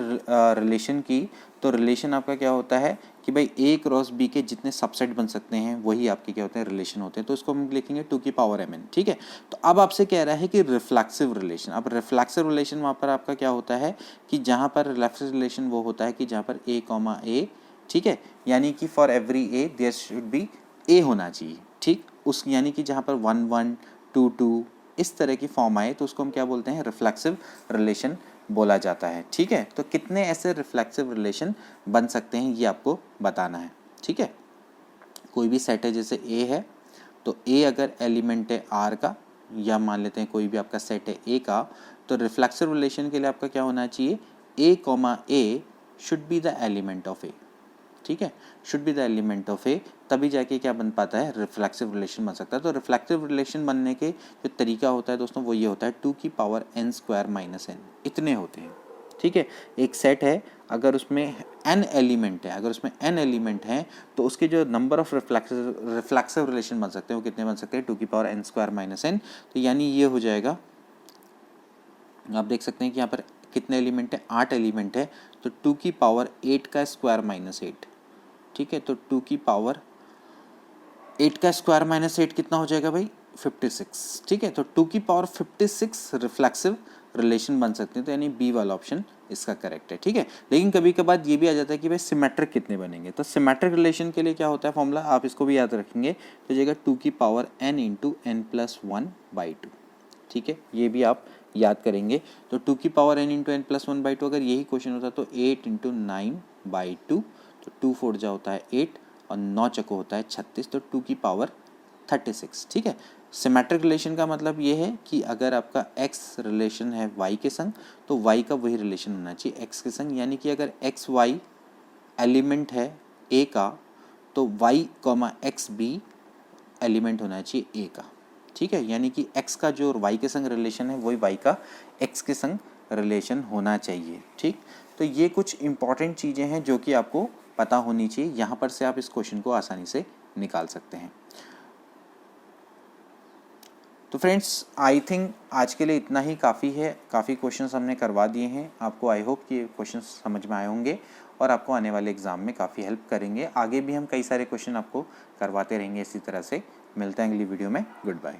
Speaker 1: रिलेशन की, तो रिलेशन आपका क्या होता है कि भाई a क्रॉस b के जितने सबसेट बन सकते हैं वही आपके क्या होते हैं, रिलेशन होते हैं। तो इसको हम लिखेंगे 2 की पावर mn, ठीक है। तो अब आपसे कह रहा है कि रिफ्लेक्सिव रिलेशन। अब रिफ्लेक्सिव रिलेशन वहाँ पर आपका क्या होता है कि जहाँ पर रिफ्लेक्सिव रिलेशन वो होता है कि जहाँ पर a कॉमा a, ठीक है, यानी कि for every a there should be a होना चाहिए, ठीक। उस यानी कि जहाँ पर 1 1 2 2 इस तरह की फॉर्म आए तो उसको हम क्या बोलते हैं, रिफ्लेक्सिव रिलेशन बोला जाता है, ठीक है। तो कितने ऐसे रिफ्लेक्सिव रिलेशन बन सकते हैं ये आपको बताना है, ठीक है। कोई भी सेट है, जैसे ए है, तो ए अगर एलिमेंट है आर का, या मान लेते हैं कोई भी आपका सेट है ए का, तो रिफ्लेक्सिव रिलेशन के लिए आपका क्या होना चाहिए, A comma A should be the element of A, ठीक है, should be the element of A, तभी जाके क्या बन पाता है, रिफ्लेक्सिव रिलेशन बन सकता है। तो रिफ्लेक्सिव रिलेशन बनने के जो तरीका होता है दोस्तों वो ये होता है 2 की power n square minus n, इतने होते हैं, ठीक है। एक सेट है, अगर उसमें n एलिमेंट है, अगर उसमें n एलिमेंट हैं तो उसके जो नंबर ऑफ रिफ्लेक्सिव रिलेशन बन सकते हैं वो कितने बन सकते हैं, 2 की power n square minus n। तो यानी ये हो जाएगा, आप देख सकते हैं कि यहाँ पर कितने एलिमेंट है, 8 एलिमेंट है, तो 2 की पावर 8 का स्क्वायर माइनस 8। ठीक है, तो 2 की पावर 8 का स्क्वायर माइनस 8 कितना हो जाएगा भाई, 56। ठीक है, तो 2 की पावर 56 रिफ्लेक्सिव रिलेशन बन सकते हैं, तो यानी बी वाला ऑप्शन इसका करेक्ट है। ठीक है, लेकिन कभी कभार ये भी आ जाता है कि भाई सिमेट्रिक कितने बनेंगे, तो सिमेट्रिक रिलेशन के लिए क्या होता है फॉर्मूला, आप इसको भी याद रखेंगे, तो जाएगा 2 की power n into N plus 1/2। ठीक है, ये भी आप याद करेंगे। तो 2 की power n into N plus 1/2, अगर यही क्वेश्चन होता तो 8 इंटू 9/2, तो 2 4 जा होता है 8 और 9 चको होता है 36, तो 2 की पावर 36। ठीक है, सिमेट्रिक रिलेशन का मतलब ये है कि अगर आपका x रिलेशन है y के संग, तो y का वही रिलेशन होना चाहिए x के संग, यानी कि अगर x y एलिमेंट है a का, तो y x भी एलिमेंट होना चाहिए a का। ठीक है, यानी कि x का जो y के संग रिलेशन है वही y का x के संग रिलेशन होना चाहिए। ठीक, तो ये कुछ इंपॉर्टेंट चीज़ें हैं जो कि आपको पता होनी चाहिए, यहाँ पर से आप इस क्वेश्चन को आसानी से निकाल सकते हैं। तो फ्रेंड्स, आई थिंक आज के लिए इतना ही काफ़ी है, काफ़ी क्वेश्चंस हमने करवा दिए हैं आपको। आई होप कि ये क्वेश्चंस समझ में आए होंगे और आपको आने वाले एग्ज़ाम में काफ़ी हेल्प करेंगे। आगे भी हम कई सारे क्वेश्चन आपको करवाते रहेंगे इसी तरह से। मिलते हैं अगली वीडियो में, गुड बाय।